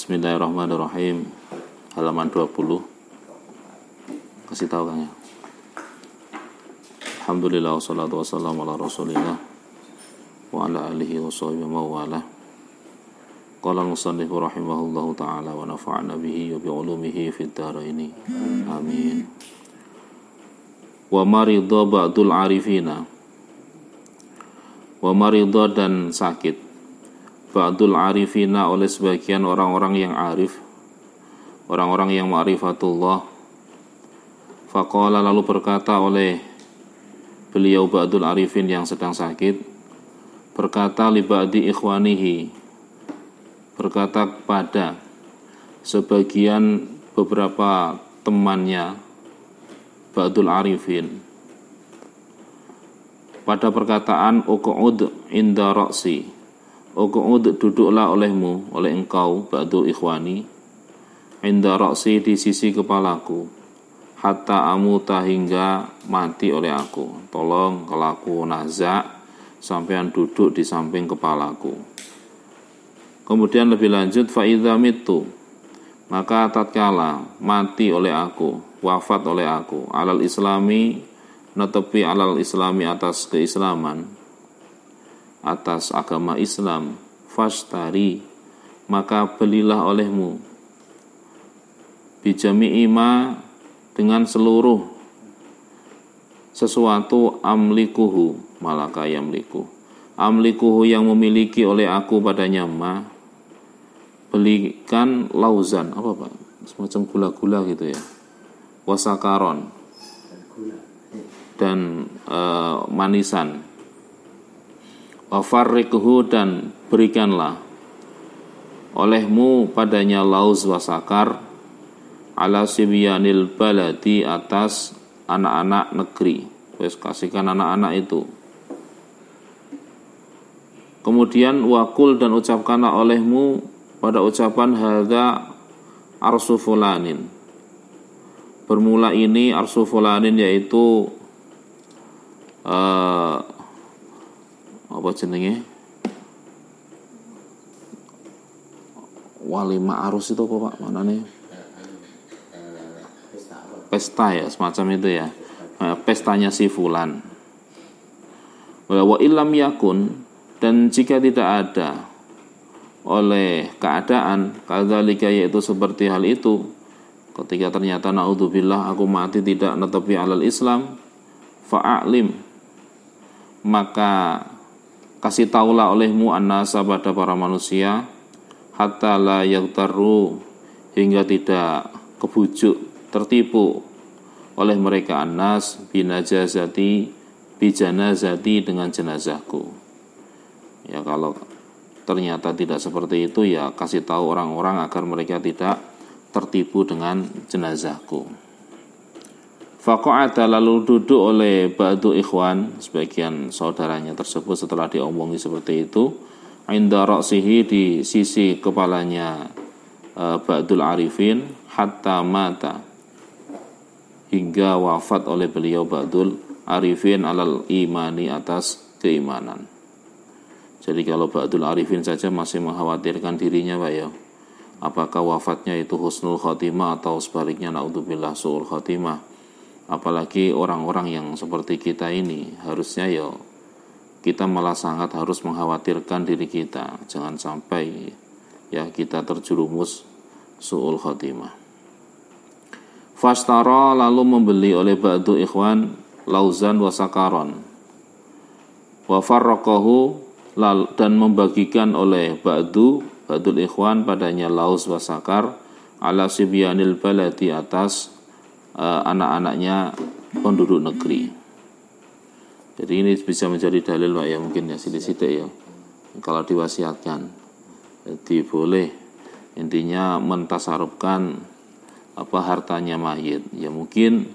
Bismillahirrahmanirrahim. Halaman 20. Kasih tahu Kang ya. Alhamdulillah wassalatu wassalamu ala Rasulillah wa ala alihi wa sahbihi wa wala. Qala al-musannif rahimahullahu ta'ala wa nafa'na bihi wa bi ulumihi fid dharain. Amin. Wa maridha ba'dul arifina. Wa maridha dan sakit ba'dul arifina oleh sebagian orang-orang yang arif, orang-orang yang ma'rifatullah. Faqala lalu berkata oleh beliau ba'dul arifin yang sedang sakit, berkata li ba'di ikhwanihi, berkata kepada sebagian beberapa temannya ba'dul arifin, pada perkataan uqud inda ra'si, uqud duduklah olehmu, oleh engkau ba'du ikhwani, inda ra'si di sisi kepalaku, hatta amuta hingga mati oleh aku. Tolong kalau aku nazak sampean duduk di samping kepalaku. Kemudian lebih lanjut, fa idza mitu, maka tatkala mati oleh aku, wafat oleh aku, alal islami, netepi alal islami atas keislaman, atas agama Islam, fashtari, maka belilah olehmu, bijami'i ma, dengan seluruh sesuatu, amlikuhu, malaka yamliku, amlikuhu yang memiliki oleh aku padanya, ma, belikan lauzan, apa Pak? Semacam gula-gula gitu ya, wasakaron, dan manisan, wafarriqhu, dan berikanlah olehmu padanya lauz wasakar, ala sibyanil baladi, atas anak-anak negeri. Wes kasihkan anak-anak itu. Kemudian wakul, dan ucapkanlah olehmu pada ucapan hadza arsu fulanin, bermula ini arsu fulanin, yaitu apa jenenge, walima arus itu apa Pak manane? Pesta ya, semacam itu ya, pestanya si fulan. Wa illam yakun, dan jika tidak ada oleh keadaan, kadzalika, yaitu seperti hal itu, ketika ternyata naudzubillah aku mati tidak netepi alal Islam, fa'alim, maka kasih taulah olehmu annasa, pada para manusia, hatta la yaghtarru, hingga tidak kebujuk, tertipu oleh mereka annas, binajazati, bijanazati, dengan jenazahku. Ya, kalau ternyata tidak seperti itu, ya kasih tahu orang-orang agar mereka tidak tertipu dengan jenazahku. Faqa'ada, lalu duduk oleh ba'du ikhwan, sebagian saudaranya tersebut setelah diomongi seperti itu, inda ra'sihi, di sisi kepalanya ba'dul arifin, hatta mata, hingga wafat oleh beliau ba'dul arifin alal imani, atas keimanan. Jadi kalau ba'dul arifin saja masih mengkhawatirkan dirinya Pak ya, apakah wafatnya itu husnul khotimah atau sebaliknya naudzubillah su'ul khotimah. Apalagi orang-orang yang seperti kita ini, harusnya ya kita malah sangat harus mengkhawatirkan diri kita, jangan sampai ya kita terjerumus su'ul khotimah. Fashtara, lalu membeli oleh ba'du ikhwan lauzan wasakaron, wa farraqahu, dan membagikan oleh ba'dul ikhwan padanya lauz wasakar, ala sibyanil baladi, atas anak-anaknya penduduk negeri. Jadi ini bisa menjadi dalil Pak ya, mungkin ya sidik-sidik ya, kalau diwasiatkan. Jadi boleh intinya mentasarufkan apa hartanya mayit. Ya mungkin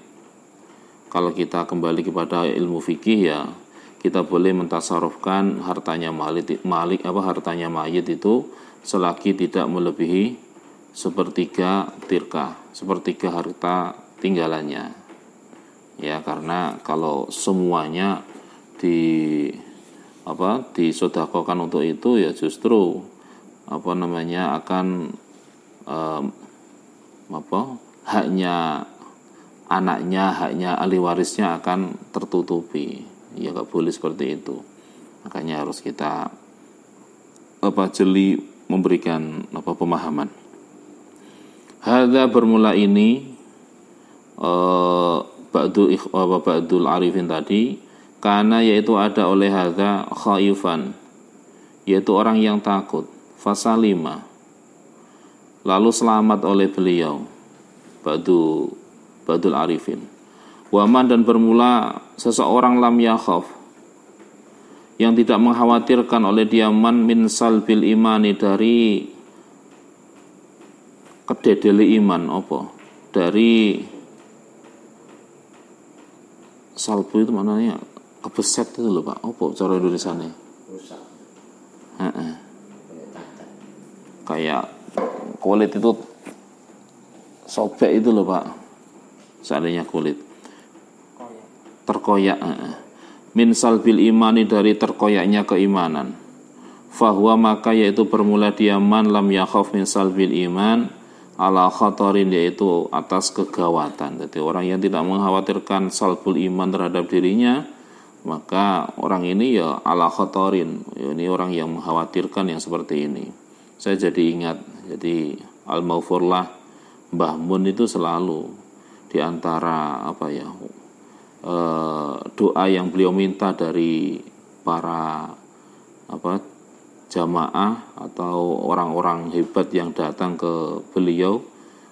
kalau kita kembali kepada ilmu fikih ya, kita boleh mentasarufkan hartanya hartanya mayit itu selagi tidak melebihi sepertiga tirkah, sepertiga harta tinggalannya. Ya, karena kalau semuanya disedekahkan untuk itu, ya justru akan haknya anaknya, haknya ahli warisnya akan tertutupi. Ya nggak boleh seperti itu. Makanya harus kita jeli memberikan pemahaman. Hadza bermula ini ba'dul arifin tadi, karena yaitu ada oleh hadza khaifan, yaitu orang yang takut, fasalima, lalu selamat oleh beliau, ba'dul arifin. Waman, dan bermula seseorang lam yakhaf, yang tidak mengkhawatirkan oleh dia, man min salbil imani, dari kededele iman, dari salbu itu maknanya kebeset itu loh Pak, cara Indonesianya rusak. Kayak kulit itu sobek itu loh Pak, seandainya kulit terkoyak. Min salbil imani, dari terkoyaknya keimanan. Fahuwa, maka yaitu bermula dia man lam yakhaf min salbil iman ala khatarin, yaitu atas kegawatan. Jadi orang yang tidak mengkhawatirkan salbul iman terhadap dirinya, maka orang ini ya ala khatarin, ini orang yang mengkhawatirkan yang seperti ini. Saya jadi ingat, jadi Al-Maghfurlah Mbah Mun itu selalu di antara doa yang beliau minta dari para jamaah atau orang-orang hebat yang datang ke beliau,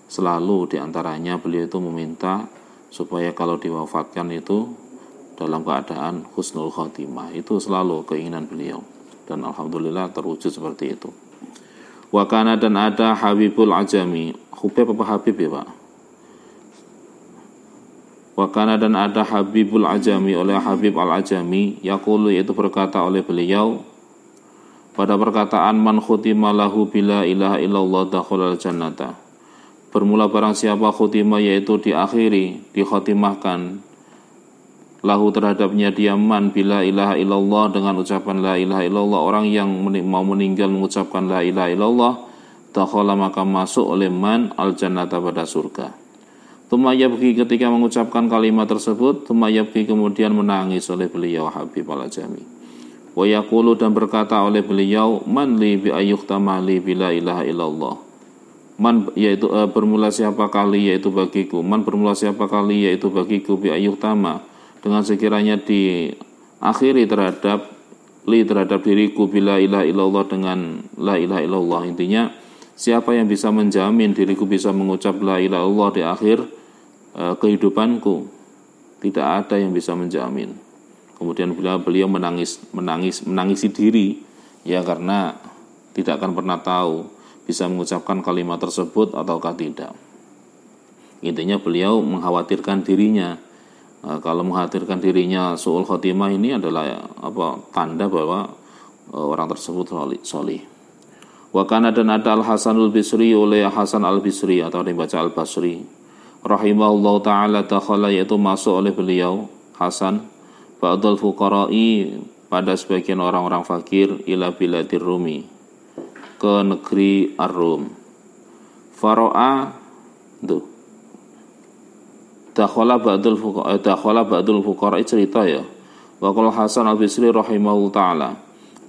selalu diantaranya beliau itu meminta supaya kalau diwafatkan itu dalam keadaan husnul khotimah. Itu selalu keinginan beliau, dan alhamdulillah terwujud seperti itu. Wa kana, dan ada Habibul Ajami, Hubeb apa Habib ya Pak? Wa kana, dan ada Habibul Ajami, oleh Habib Al-Ajami, yaqulu, yaitu berkata oleh beliau pada perkataan man khutima lahu bila ilaha illallah dakhalal jannata. Bermula barang siapa khutima, yaitu diakhiri, dikhotimahkan, lahu terhadapnya dia man bila ilaha illallah, dengan ucapan la ilaha illallah, orang yang mau meninggal mengucapkan la ilaha illallah, dakhala, maka masuk oleh man al jannata, pada surga. Tsumma yabki, ketika mengucapkan kalimat tersebut, tsumma yabki, kemudian menangis oleh beliau Habib Al-Ajami. Wa yaqulu, dan berkata oleh beliau, man li bi ayyuhtama li bila ilaha illallah. Man, yaitu bermula siapa kali, yaitu bagiku. Man, bermula siapa kali, yaitu bagiku, bi ayyuhtama, dengan sekiranya diakhiri terhadap diriku, bila ilaha illallah, dengan la ilaha illallah. Intinya, siapa yang bisa menjamin diriku bisa mengucap la ilaha illallah di akhir kehidupanku? Tidak ada yang bisa menjamin. Kemudian beliau menangisi diri, ya, karena tidak akan pernah tahu bisa mengucapkan kalimat tersebut ataukah tidak. Intinya beliau mengkhawatirkan dirinya. Kalau mengkhawatirkan dirinya su'ul khotimah, ini adalah tanda bahwa orang tersebut solih. Wa kana, dan ada Al-Hasanul Bisri, oleh Hasan Al-Bisri atau dibaca Al-Basri, rahimahullahu ta'ala, dakhala, yaitu masuk oleh beliau Hasan, ba'dul fuqara'i, pada sebagian orang-orang fakir, ila biladir Rumi, ke negeri Ar-Rum. Faro'a dakhala ba'dul fuqara'i, cerita ya. Wa qala Hasan Al-Bisri rahimahullahu ta'ala,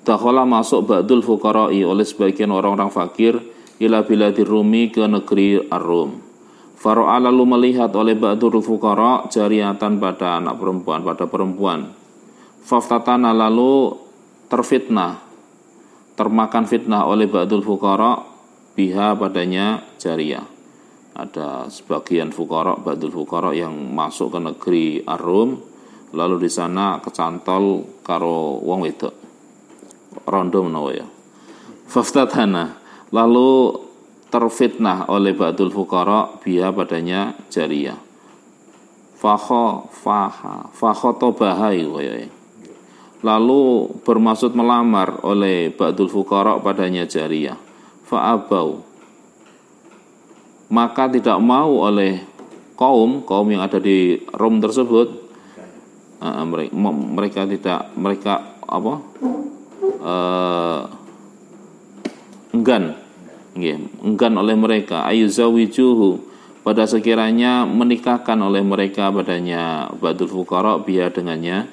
dakhala, masuk ba'dul fuqara'i, oleh sebagian orang-orang fakir, ila biladir Rumi, ke negeri Ar-Rum. Faro'a, lalu melihat oleh ba'dul fuqara' jariatan, pada anak perempuan, pada perempuan. Faftatana, lalu termakan fitnah oleh ba'dul fuqara' biha, padanya jariyah. Ada sebagian fuqara', ba'dul fuqara' yang masuk ke negeri Ar-Rum, lalu di sana kecantol karo wong wedok rondo menawa ya. Faftatana, lalu terfitnah oleh ba'dul fuqara' biha, padanya jariyah. Fakhotobahai, lalu bermaksud melamar oleh ba'dul fuqara' padanya jariyah. Fa'abau, maka tidak mau oleh kaum yang ada di Rom tersebut. Mereka enggan enggan oleh mereka ayuzawijuhu pada sekiranya menikahkan oleh mereka padanya ba'dul fuqara biha dengannya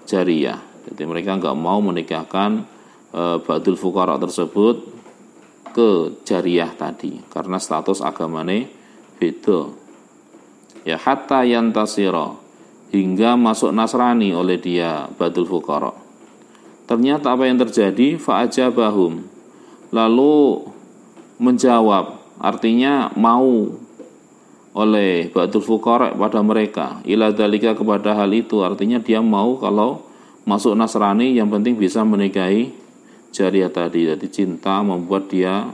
jariyah. Jadi mereka enggak mau menikahkan ba'dul fuqara tersebut ke jariyah tadi karena status agamane beda. Ya hatta yantasira hingga masuk Nasrani oleh dia ba'dul fuqara. Ternyata apa yang terjadi? Fa'ajabahum, lalu menjawab, artinya mau oleh ba'dul fuqara pada mereka ila dzalika kepada hal itu, artinya dia mau kalau masuk Nasrani yang penting bisa menikahi jariyah tadi. Jadi cinta membuat dia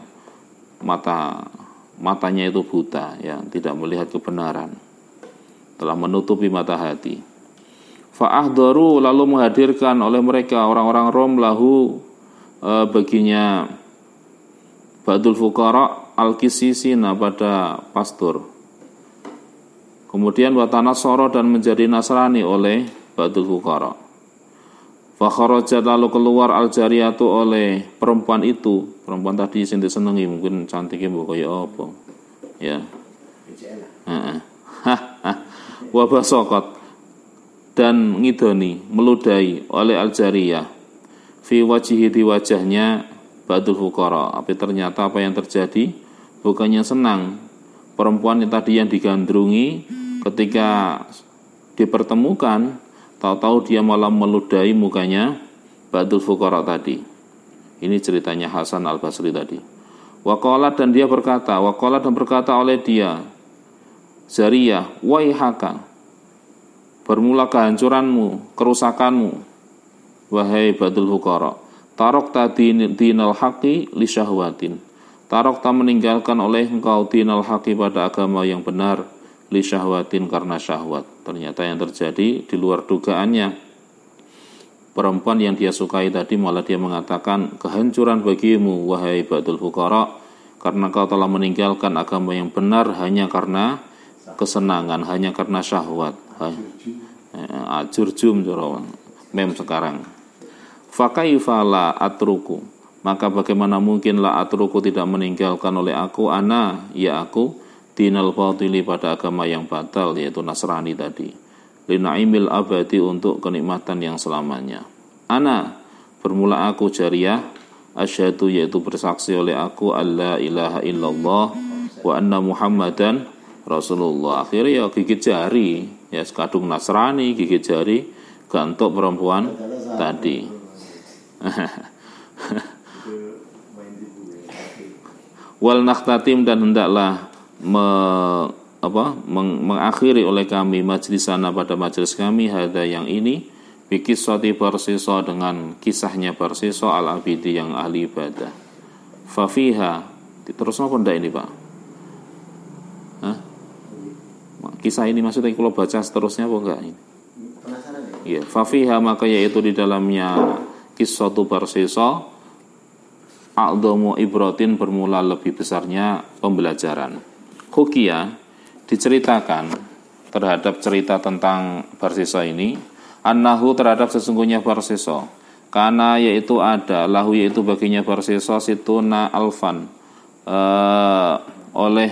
matanya itu buta, ya, tidak melihat kebenaran, telah menutupi mata hati. Fa'ahdaru, lalu menghadirkan oleh mereka orang-orang Rom lahu baginya ba'dul fuqara al-kisisina pada pastor. Kemudian watanasara dan menjadi Nasrani oleh ba'dul fuqara. Fakharajat, lalu keluar al-jariyatu oleh perempuan itu, perempuan tadi sing disenengi, mungkin cantiknya mbok kaya apa. Ya. Heeh. Wa basaqat, dan ngidoni meludahi oleh al-jariyah fi wajhihi, di wajahnya ba'dul fuqara. Tapi ternyata apa yang terjadi? Bukannya senang, perempuan yang tadi yang digandrungi ketika dipertemukan, tahu-tahu dia malah meludahi mukanya ba'dul fuqara tadi. Ini ceritanya Hasan al-Basri tadi. Waqalat, dan dia berkata, waqalat dan berkata oleh dia jariyah, waihaka, bermula kehancuranmu, kerusakanmu, wahai ba'dul fuqara. Tarokta dinal haqi li syahwatin, tarokta meninggalkan oleh engkau dinal haqi pada agama yang benar, li syahwatin karena syahwat. Ternyata yang terjadi di luar dugaannya, perempuan yang dia sukai tadi malah dia mengatakan, kehancuran bagimu wahai ba'dul fuqara, karena kau telah meninggalkan agama yang benar hanya karena kesenangan, hanya karena syahwat. Ajurjum mem sekarang. Fakaifa la atruku, maka bagaimana mungkin la atruku tidak meninggalkan oleh aku, ana ya aku, dinal batili pada agama yang batal, yaitu Nasrani tadi, linaimil abadi untuk kenikmatan yang selamanya. Ana, bermula aku jariyah, asyhadu, yaitu bersaksi oleh aku, alla ilaha illallah wa anna muhammadan Rasulullah. Akhirnya ya gigit jari, ya sekadung Nasrani gigit jari gantuk perempuan tadi. Wal nakhtatim, dan hendaklah mengakhiri oleh kami majlisana pada majelis kami hada yang ini bikisati Barsiso, dengan kisahnya Barsiso al-abidi yang ahli ibadah. Fafiha, terus apa ndak ini Pak? Kisah ini maksudnya kalau baca seterusnya apa enggak ini? Penasaran ya? Iya, fafiha, maka yaitu di dalamnya kisatu Barsiso a'dhamu ibratin, bermula lebih besarnya pembelajaran. Hukia, diceritakan terhadap cerita tentang Barsiso ini, annahu, terhadap sesungguhnya Barsiso, karena yaitu ada, lahu yaitu baginya Barsiso situna alfan, oleh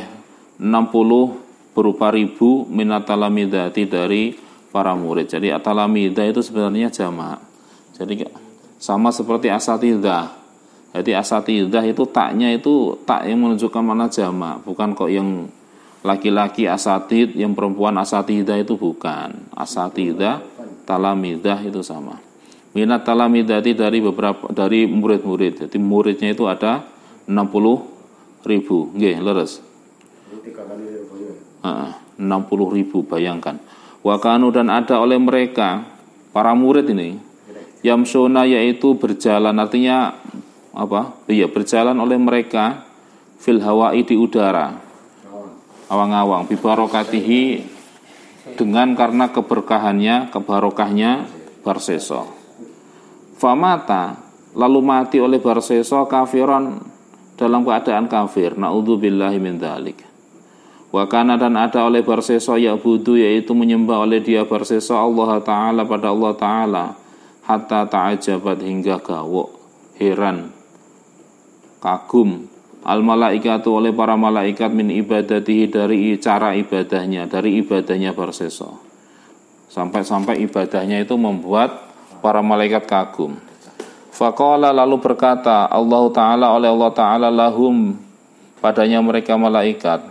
60 berupa ribu minatalamidati dari para murid. Jadi atalamidah itu sebenarnya jamak. Jadi sama seperti asatidah. Jadi asatidah itu taknya itu tak yang menunjukkan mana jamak, bukan kok yang laki-laki asatid, yang perempuan asatidah, itu bukan. Asatidah, talamidah itu sama. Minat talamidati dari beberapa, dari murid-murid. Jadi muridnya itu ada 60.000. Nggih, leres. 60.000, bayangkan. Wakanu, dan ada oleh mereka para murid ini yamsuna, yaitu berjalan, artinya apa? Iya, berjalan oleh mereka fil hawai, di udara, awang-awang, bibarokatihi, dengan karena keberkahannya, kebarokahnya Barsiso. Famata, lalu mati oleh Barsiso kafiran, dalam keadaan kafir, naudzubillahi min dzalik. Wa kana, dan ada oleh Barsiso ya'budu, yaitu menyembah oleh dia Barsiso Allah Ta'ala, pada Allah Ta'ala, hatta ta'ajabat, hingga gawok, heran, kagum al malaikatu oleh para malaikat min ibadatihi dari cara ibadahnya, dari ibadahnya Barseso. Sampai ibadahnya itu membuat para malaikat kagum. Faqala lalu berkata Allah Ta'ala oleh Allah Ta'ala lahum padanya mereka malaikat,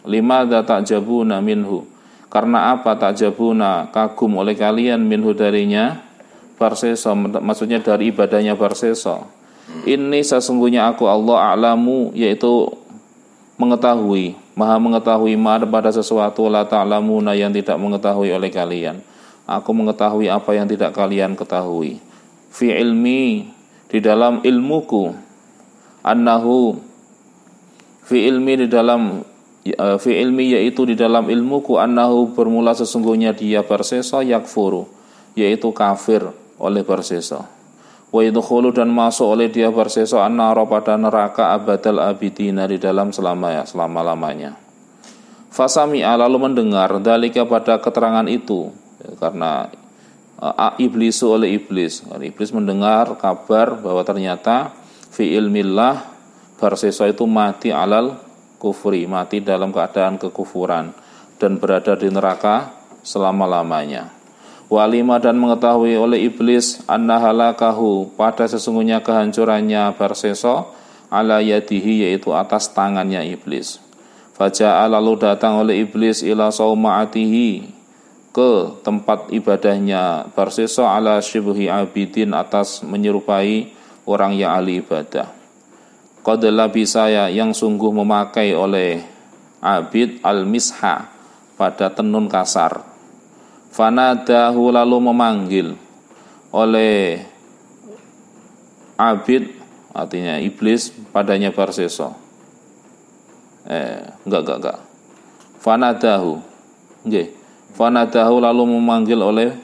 limadza ta'jabuna minhu, karena apa ta'jabuna kagum oleh kalian minhu darinya Barseso, maksudnya dari ibadahnya Barseso. Ini sesungguhnya aku Allah a'lamu, yaitu mengetahui, maha mengetahui ma pada sesuatu la ta'lamuna yang tidak mengetahui oleh kalian. Aku mengetahui apa yang tidak kalian ketahui. Fi ilmi, di dalam ilmuku, annahu, fi ilmi di dalam fi ilmi yaitu di dalam ilmuku, annahu bermula sesungguhnya dia Barseso yakfuru, yaitu kafir oleh Barseso. Wa yadkhulu dan masuk oleh dia Barseso an-nara pada neraka abadal abidina di dalam selama-lamanya. Fasami'a lalu mendengar dalika pada keterangan itu, karena iblisu oleh iblis. Iblis mendengar kabar bahwa ternyata fi ilmillah Barseso itu mati alal kufri, mati dalam keadaan kekufuran dan berada di neraka selama-lamanya. Walima dan mengetahui oleh iblis anna halakahu pada sesungguhnya kehancurannya Barseso ala yadihi yaitu atas tangannya iblis. Faja'a lalu datang oleh iblis ila sauma'atihi ke tempat ibadahnya Barseso ala syibhi abidin atas menyerupai orang yang ahli ibadah. Qad labisa yang sungguh memakai oleh abid al-misha pada tenun kasar. Fanadahu lalu memanggil oleh abid, artinya iblis padanya Barseso. Enggak. Fanadahu. Nggih. Fanadahu lalu memanggil oleh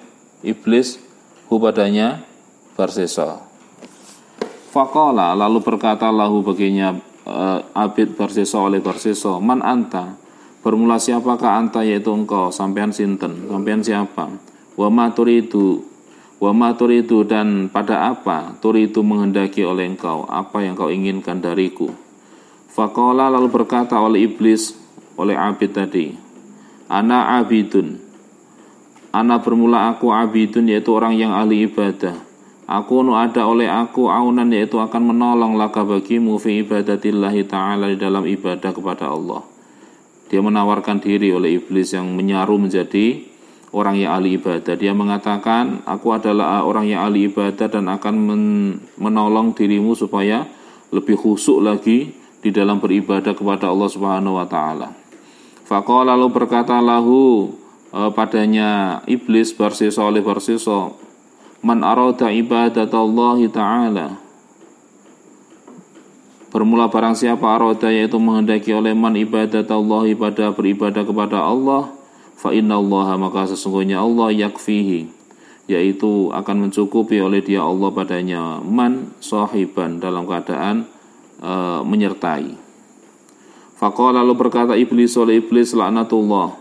iblis hu padanya Barseso. Faqala lalu berkata lahu baginya abid Barseso oleh Barseso, man anta? Bermula siapakah anta, yaitu engkau, sampean sinten, sampean siapa? Wa ma turidu dan pada apa turidu menghendaki oleh engkau, apa yang kau inginkan dariku? Faqala lalu berkata oleh iblis oleh abid tadi, ana abidun, ana bermula aku abidun, yaitu orang yang ahli ibadah. Aku ada oleh aku aunan, yaitu akan menolong laka bagimu fi ibadatillahi ta'ala di dalam ibadah kepada Allah. Dia menawarkan diri oleh iblis yang menyaru menjadi orang yang ahli ibadah. Dia mengatakan, aku adalah orang yang ahli ibadah dan akan menolong dirimu supaya lebih khusyuk lagi di dalam beribadah kepada Allah Subhanahu wa taala. Faqala lalu berkata lahu padanya iblis Barseso oleh Barseso, man arada ibadatallahi ta'ala. Bermula barang siapa arada yaitu menghendaki oleh man ibadatallahi pada beribadah kepada Allah, fa innallaha maka sesungguhnya Allah yakfihi, yaitu akan mencukupi oleh dia Allah padanya man sahiban dalam keadaan menyertai. Faqala lalu berkata iblis oleh iblis laknatullah.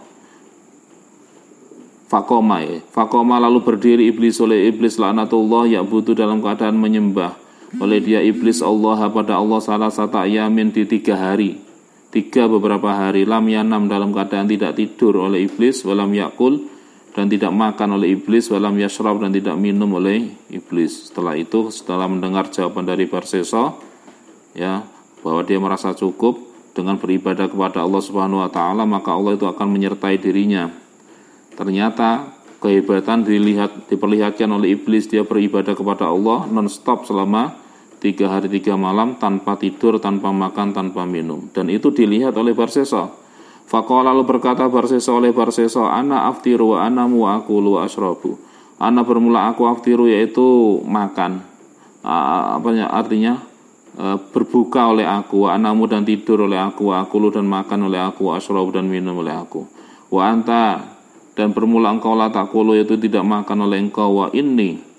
Faqoma lalu berdiri iblis oleh iblis laknatullah ya'budu dalam keadaan menyembah oleh dia iblis Allah pada Allah salah satu ayamin di 3 hari, 3 beberapa hari, lam yanam dalam keadaan tidak tidur oleh iblis, walam yakul dan tidak makan oleh iblis, walam yashrab dan tidak minum oleh iblis. Setelah itu, setelah mendengar jawaban dari Barseso, ya, bahwa dia merasa cukup dengan beribadah kepada Allah Subhanahu wa taala, maka Allah itu akan menyertai dirinya. Ternyata kehebatan diperlihatkan oleh iblis, dia beribadah kepada Allah non-stop selama 3 hari 3 malam tanpa tidur, tanpa makan, tanpa minum. Dan itu dilihat oleh Barseso. Faqala lalu berkata Barseso oleh Barseso, ana aftiru wa ana mu'akulu wa ashrabu. Ana bermula aku aftiru yaitu makan. Artinya berbuka oleh aku, wa anamu dan tidur oleh aku, wa akulu dan makan oleh aku, wa ashrabu dan minum oleh aku. Wa anta dan bermula engkau la takulu yaitu tidak makan oleh engkau, wa inni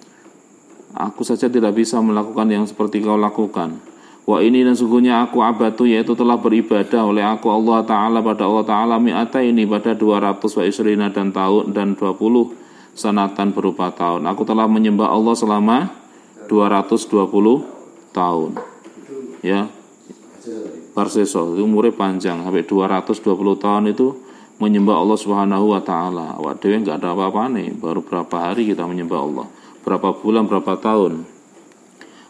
aku saja tidak bisa melakukan yang seperti kau lakukan. Wa ini dan sungguhnya aku abadu yaitu telah beribadah oleh aku Allah Ta'ala pada Allah Ta'ala mi'ata ini pada 200 wa isrina dan tahun dan 20 sanatan berupa tahun. Aku telah menyembah Allah selama 220 tahun. Ya. Barseso itu umurnya panjang sampai 220 tahun itu menyembah Allah Subhanahu wa taala. Awak dhewe enggak ada apa-apa nih, baru berapa hari kita menyembah Allah. Berapa bulan, berapa tahun.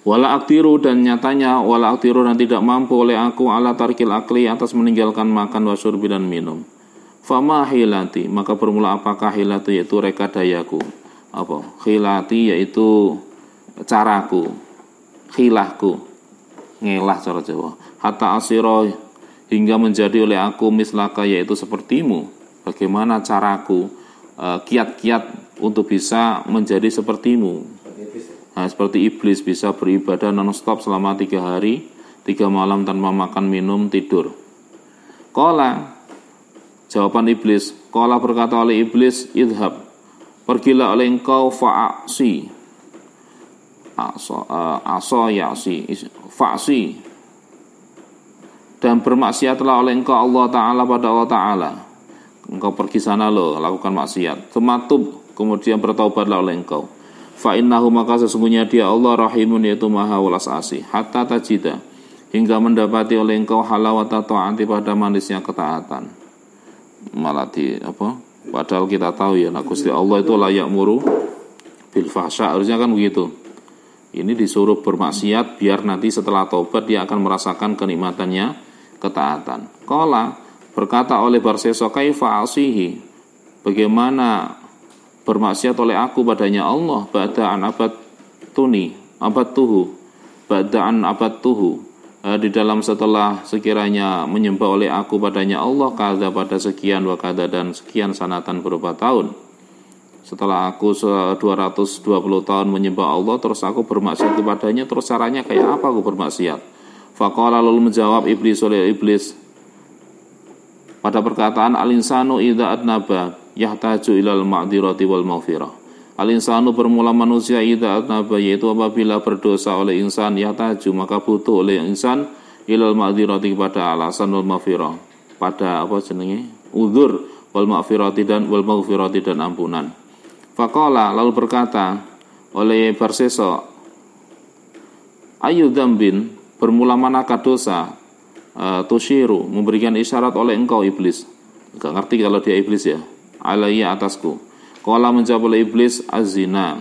Wala aktiru, dan nyatanya wala aktiru, dan tidak mampu oleh aku ala tarkil akli, atas meninggalkan makan wa syurbi dan minum. Fama hilati, maka bermula apakah hilati, yaitu rekadayaku. Apa? Hilati yaitu caraku, khilahku, ngelah cara Jawa. Hatta asiro, hingga menjadi oleh aku mislaka, yaitu sepertimu. Bagaimana caraku, kiat-kiat untuk bisa menjadi sepertimu. Nah, seperti iblis bisa beribadah non-stop selama 3 hari 3 malam tanpa makan, minum, tidur. Qala, jawaban iblis. Qala, berkata oleh iblis, idhab, pergilah oleh engkau, fa'asi, fa'asi, dan bermaksiatlah oleh engkau Allah Ta'ala pada Allah Ta'ala. Engkau pergi sana lo, lakukan maksiat. Tematub, kemudian bertaubatlah oleh engkau. Fa'innahu, maka sesungguhnya dia Allah rahimun, yaitu maha welas asih. Hatta tajida, hingga mendapati oleh engkau halawata ta'ati, pada manisnya ketaatan. Malah padahal kita tahu ya, Gusti Allah itu layak muru bil fahsya, harusnya kan begitu. Ini disuruh bermaksiat biar nanti setelah taubat dia akan merasakan kenikmatannya ketaatan. Qala, berkata oleh Barseso, kaifa asihi, bagaimana bermaksiat oleh aku padanya Allah, ba'da'an abad tuhu, di dalam setelah sekiranya menyembah oleh aku padanya Allah, kada pada sekian wa kada, dan sekian sanatan beberapa tahun. Setelah aku 220 tahun menyembah Allah, terus aku bermaksiat kepadanya, terus caranya kayak apa aku bermaksiat? Faqala, lalu menjawab iblis oleh iblis pada perkataan al-insanu idza adnaba yahtaju ilal ma'dirati wal maghfirah. Al-insanu, bermula manusia, idza adnaba, yaitu apabila berdosa oleh insan, yahtaju, maka butuh oleh insan, ilal ma'dirati, kepada alasan, wal maghfirah, pada uzur, wal maghfirati, dan ampunan. Faqala, lalu berkata oleh Barseso, ayu dzambin, bermula manakah dosa, tushiru, memberikan isyarat oleh engkau iblis. Gak ngerti kalau dia iblis ya. Alayya, atasku. Qala, menjawab oleh iblis, azina,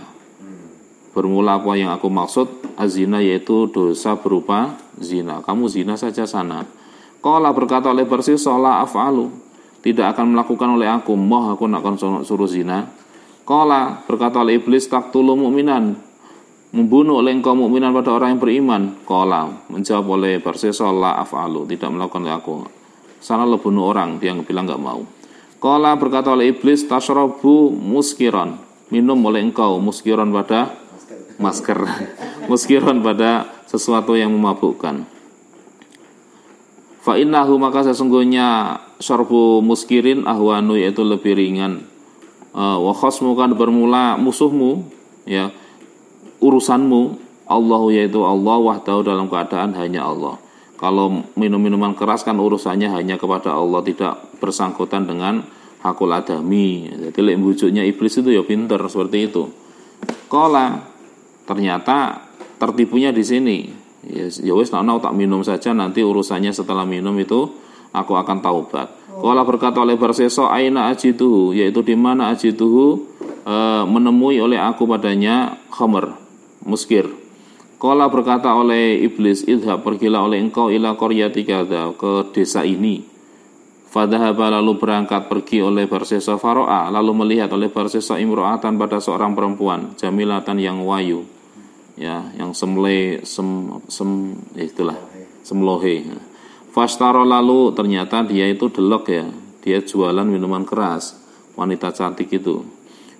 bermula apa yang aku maksud, azina, yaitu dosa berupa zina. Kamu zina saja sana. Qala, berkata oleh Barseso, la af'alu, tidak akan melakukan oleh aku, aku nak akan suruh zina. Qala, berkata oleh iblis, taqtulu mu'minan, membunuh oleh engkau mukminan pada orang yang beriman. Qala, menjawab oleh Barseso, la af'alu, tidak melakukan oleh aku. Sana lo bunuh orang, dia bilang enggak mau. Qala, berkata oleh iblis, tashrabu muskiran, minum oleh engkau muskiran pada masker. Muskiran pada sesuatu yang memabukkan. Fa innahu, maka sesungguhnya syarbu muskirin ahwanu, yaitu lebih ringan. Wa khasmu, kan bermula musuhmu, ya, urusanmu, Allahu, yaitu Allah, wahdahu, dalam keadaan hanya Allah. Kalau minum-minuman keras kan urusannya hanya kepada Allah, tidak bersangkutan dengan hakul adami. Jadi lek bujuknya iblis itu ya pinter seperti itu. Qala, ternyata tertipunya di sini. Ya wis, tak minum saja, nanti urusannya setelah minum itu aku akan taubat. Qala, berkata oleh Barseso, aina ajituhu, yaitu di mana ajituhu, menemui oleh aku padanya khamr, muskir. Qala, berkata oleh iblis, idhab, pergilah oleh engkau ila qaryati kadza, ke desa ini. Fadhahaba, lalu berangkat pergi oleh Barseso, faro'a, lalu melihat oleh Barseso imro'atan, pada seorang perempuan, jamilatan, yang wayu, ya, yang semlohe. Fastaro, lalu ternyata dia itu delok ya, dia jualan minuman keras, wanita cantik itu.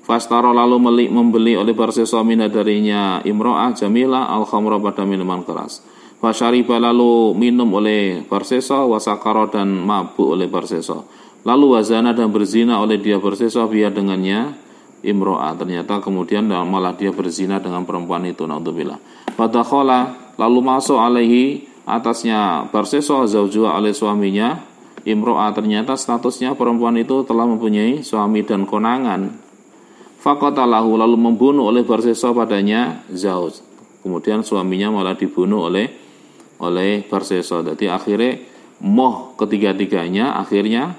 Fastaro, lalu membeli oleh Barseso mina, darinya imro'ah jamilah, al-khamra, pada minuman keras. Fasyariba, lalu minum oleh Barseso, wasakaro, dan mabuk oleh Barseso. Lalu wazana, dan berzina oleh dia Barseso, biar dengannya imro'ah. Ternyata kemudian malah dia berzina dengan perempuan itu, naudzubillah. Fadakhala, lalu masuk alaihi, atasnya Barseso, zaujuha, oleh suaminya imro'ah. Ternyata statusnya perempuan itu telah mempunyai suami dan konangan. Faqatalahu, lalu membunuh oleh Barseso padanya zauj. Kemudian suaminya malah dibunuh oleh Barseso. Jadi akhirnya moh ketiga-tiganya, akhirnya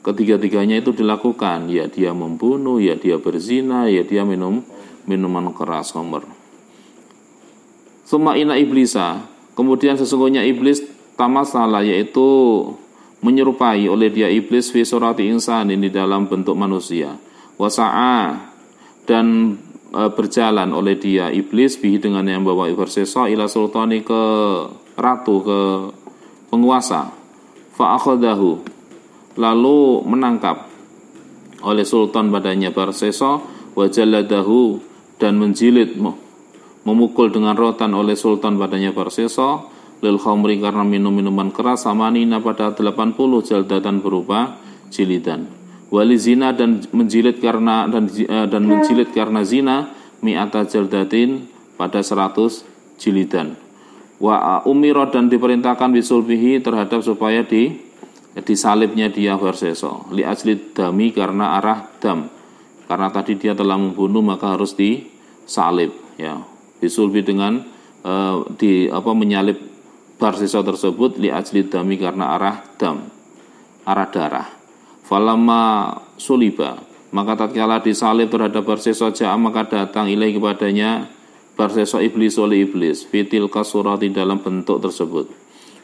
ketiga-tiganya itu dilakukan. Ya dia membunuh, ya dia berzina, ya dia minum minuman keras, khamr. Summa inna iblisa, kemudian sesungguhnya iblis tamasala, yaitu menyerupai oleh dia iblis fi surati insan, ini dalam bentuk manusia. Wasa'a, dan berjalan oleh dia iblis bihi dengan yang bawa bersesa ila sultani, ke ratu, ke penguasa. Fa akhadahu, lalu menangkap oleh sultan padanya bersesa, wa jalladahu, dan menjilid, memukul dengan rotan oleh sultan padanya bersesa, lil khamri, karena minum minuman keras, samanina, pada 80 jaldatan berupa jilidan. Wali zina, dan menjilid karena dan menjilid karena zina, mi'ata jaldatin, pada 100 jilidan. Wa umiro, dan diperintahkan bisulbihi, terhadap supaya disalibnya dia bersesa, li ajli dami, karena arah dam, karena tadi dia telah membunuh maka harus disalib, ya, bisulbi dengan menyalib bersesa tersebut, li ajli dami, karena arah dam, arah darah. Falamma suliba, maka tatkala disalib terhadap bersesa, ja'a, maka datang ilaih kepadanya bersesa iblis oleh iblis, fitil kasurati, dalam bentuk tersebut.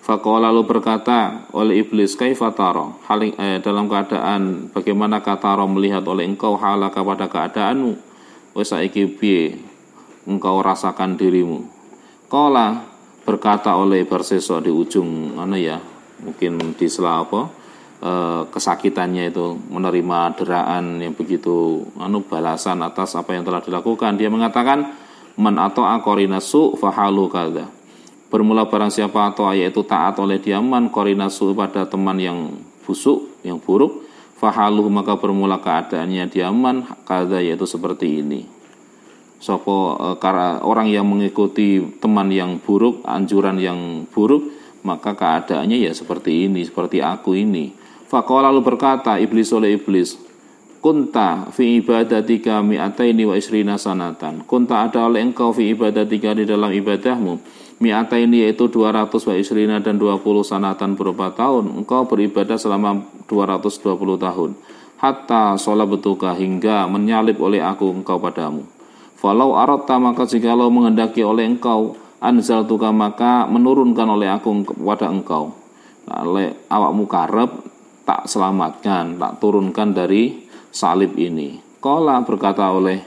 Faqala, lalu berkata oleh iblis, kaifa tara, dalam keadaan bagaimana katara, melihat oleh engkau, halaka, pada keadaanmu, wes saiki piye engkau rasakan dirimu. Qala, berkata oleh bersesa di ujung mungkin di sela kesakitannya itu, menerima deraan yang begitu balasan atas apa yang telah dilakukan, dia mengatakan, man ata'a qarina su fahalu kadza, bermula barang siapa atau yaitu taat oleh dia, man qarina su, pada teman yang busuk, yang buruk, fahalu, maka bermula keadaannya dia man kadza, yaitu seperti ini. Orang yang mengikuti teman yang buruk, anjuran yang buruk, maka keadaannya ya seperti ini, seperti aku ini. Faqala, lalu berkata iblis oleh iblis, kunta fi ibadatika mi'ataini wa isrina sanatan, kunta, ada oleh engkau fi ibadatika, di dalam ibadahmu, mi'ataini, yaitu 200, wa isrina, dan 20 sanatan, berupa tahun, engkau beribadah selama 220 tahun, hatta sholabtuka, hingga menyalib oleh aku engkau padamu. Falau aratta, maka jikalau menghendaki oleh engkau, anzaltuka, maka menurunkan oleh aku kepada engkau, oleh awakmu karep, tak selamatkan, tak turunkan dari salib ini. Qala, berkata oleh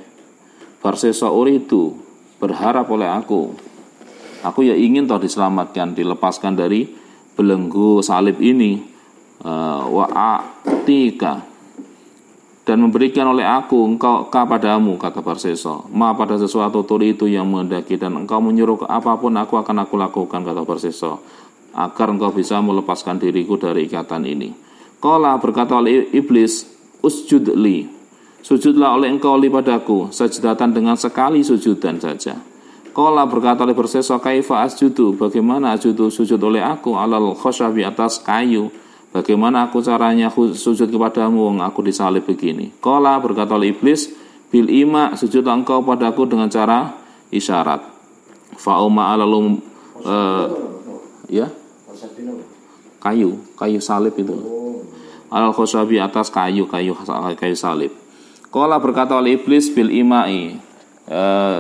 bersesa, uridu, berharap oleh aku ya ingin toh diselamatkan, dilepaskan dari belenggu salib ini. Wa atika, dan memberikan oleh aku engkau kepadamu, kata bersesa, ma, pada sesuatu turi itu yang menghendaki, dan engkau menyuruh apapun aku akan aku lakukan, kata bersesa, agar engkau bisa melepaskan diriku dari ikatan ini. Qala, berkata oleh iblis, usjud li, sujudlah oleh engkau li padaku, sajdatan, dengan sekali sujudan saja. Qala, berkata oleh bersesa, kaifa asjudu, bagaimana asjudu, sujud oleh aku, alal khosyabi, atas kayu, bagaimana aku caranya sujud kepadamu, aku disalib begini. Qala, berkata oleh iblis, bil ima, sujudlah engkau padaku dengan cara isyarat. Fa'uma, lalu kayu salib itu, alal khosyabi, atas kayu salib. Qala, berkata oleh iblis, bil imai,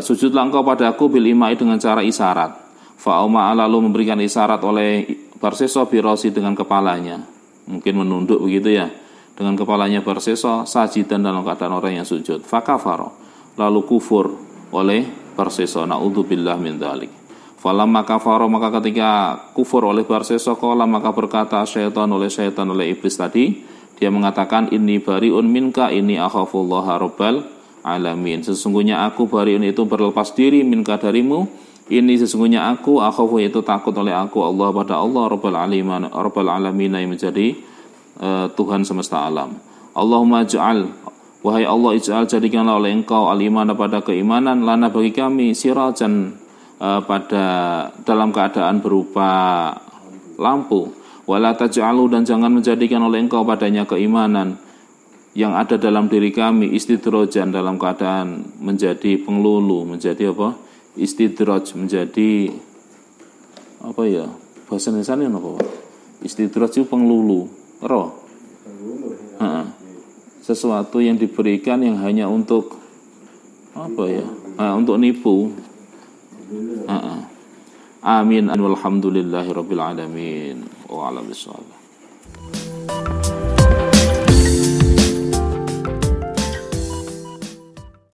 sujudlah engkau padaku, bil imai, dengan cara isyarat. Fa'uma, lalu memberikan isyarat oleh bersesa, birosi, dengan kepalanya, mungkin menunduk begitu ya, dengan kepalanya bersesa, sajidan, dalam keadaan orang yang sujud. Fakafaro, lalu kufur oleh bersesa, na'udzubillah min dzalik. Falamma kafaro, maka ketika kufur oleh bersesa, qala, maka berkata syaitan oleh iblis tadi, dia mengatakan, inni bariun minka, inni akhafullaha rabbal alamin, sesungguhnya aku, bariun itu berlepas diri, minka, darimu, ini sesungguhnya aku, akhafu, itu takut oleh aku, Allah, pada Allah, rabbal alamin, yang menjadi Tuhan semesta alam. Allahumma ja'al, wahai Allah, ij'al, jadikanlah oleh engkau al-iman, pada keimanan, lana, bagi kami, sirajan, pada dalam keadaan berupa lampu, wala taj'alu, dan jangan menjadikan oleh engkau padanya keimanan yang ada dalam diri kami, istidrojan, dalam keadaan menjadi penglulu, menjadi istidroj, menjadi bahasa Indonesianya apa? Istidraj itu penglulu, roh. Sesuatu yang diberikan yang hanya untuk apa ya? Untuk nipu. Amin. Walhamdulillahirabbil alamin. Wa a'lam bishawab.